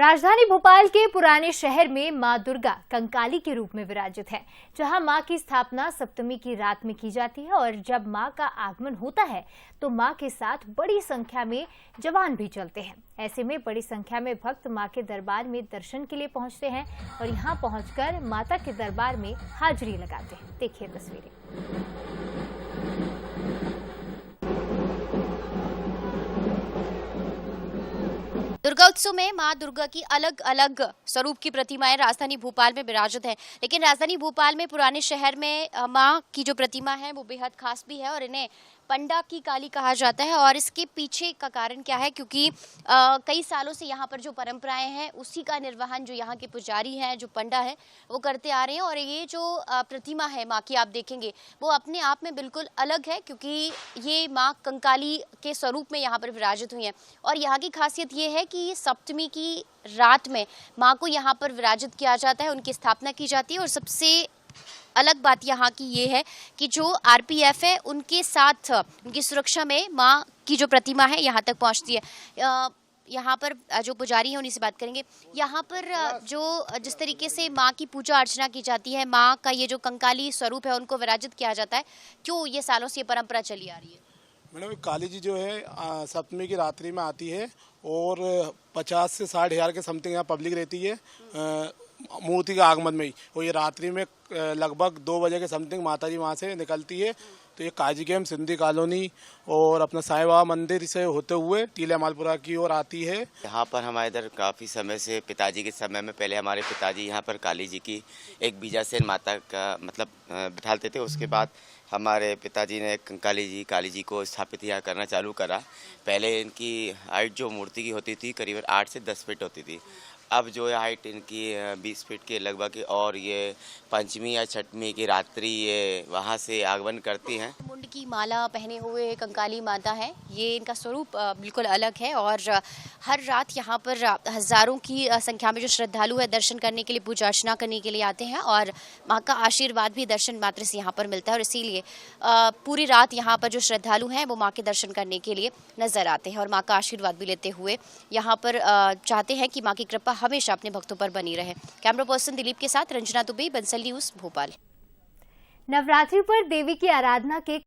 राजधानी भोपाल के पुराने शहर में मां दुर्गा कंकाली के रूप में विराजित है, जहां मां की स्थापना सप्तमी की रात में की जाती है और जब मां का आगमन होता है तो मां के साथ बड़ी संख्या में जवान भी चलते हैं। ऐसे में बड़ी संख्या में भक्त मां के दरबार में दर्शन के लिए पहुंचते हैं और यहां पहुंचकर माता के दरबार में हाजिरी लगाते हैं। देखिए तस्वीरें। दुर्गा उत्सव में मां दुर्गा की अलग अलग स्वरूप की प्रतिमाएं राजधानी भोपाल में विराजित है, लेकिन राजधानी भोपाल में पुराने शहर में मां की जो प्रतिमा है वो बेहद खास भी है और इन्हें पंडा की काली कहा जाता है। और इसके पीछे का कारण क्या है, क्योंकि कई सालों से यहाँ पर जो परंपराएं हैं उसी का निर्वहन जो यहाँ के पुजारी हैं, जो पंडा है, वो करते आ रहे हैं। और ये जो प्रतिमा है माँ की, आप देखेंगे वो अपने आप में बिल्कुल अलग है, क्योंकि ये माँ कंकाली के स्वरूप में यहाँ पर विराजित हुई हैं। और यहाँ की खासियत ये है कि सप्तमी की रात में माँ को यहाँ पर विराजित किया जाता है, उनकी स्थापना की जाती है। और सबसे अलग बात यहाँ की ये है कि जो आरपीएफ है उनके साथ उनकी सुरक्षा में माँ की जो प्रतिमा है यहाँ तक पहुँचती है। यहाँ पर जो पुजारी हैं उन्हीं से बात करेंगे। यहाँ पर जो जिस तरीके से माँ की पूजा अर्चना की जाती है, माँ का ये जो कंकाली स्वरूप है उनको विराजित किया जाता है, क्यों ये सालों से ये परंपरा चली आ रही है? मैडम, काली जी जो है सप्तमी की रात्रि में आती है और 50 से 60 हज़ार के समथिंग यहाँ पब्लिक रहती है मूर्ति के आगमन में ही। और ये रात्रि में लगभग 2 बजे के समथिंग माता जी वहाँ से निकलती है। तो ये काजी कैंप, सिंधी कॉलोनी और अपना साईं बाबा मंदिर से होते हुए टीला मालपुरा की ओर आती है। यहाँ पर हमारे इधर काफ़ी समय से, पिताजी के समय में पहले हमारे पिताजी यहाँ पर काली जी की एक बीजासेन माता का मतलब बिठाते थे। उसके बाद हमारे पिताजी ने काली जी को स्थापित यहाँ करना चालू करा। पहले इनकी हाइट जो मूर्ति की होती थी करीबन 8 से 10 फीट होती थी। अब जो है हाइट इनकी 20 फीट के लगभग, और ये पंचमी या छठवीं की रात्रि ये वहाँ से आगमन करती हैं। मुंड की माला पहने हुए कंकाली माता है, ये इनका स्वरूप बिल्कुल अलग है। और हर रात यहाँ पर हजारों की संख्या में जो श्रद्धालु है दर्शन करने के लिए, पूजा अर्चना करने के लिए आते हैं और माँ का आशीर्वाद भी दर्शन मात्र से यहाँ पर मिलता है। और इसीलिए पूरी रात यहाँ पर जो श्रद्धालु हैं वो माँ के दर्शन करने के लिए नजर आते हैं और माँ का आशीर्वाद भी लेते हुए यहाँ पर चाहते हैं कि माँ की कृपा हमेशा अपने भक्तों पर बनी रहे। कैमरा पर्सन दिलीप के साथ रंजना दुबे, बंसल न्यूज, भोपाल। नवरात्रि पर देवी की आराधना के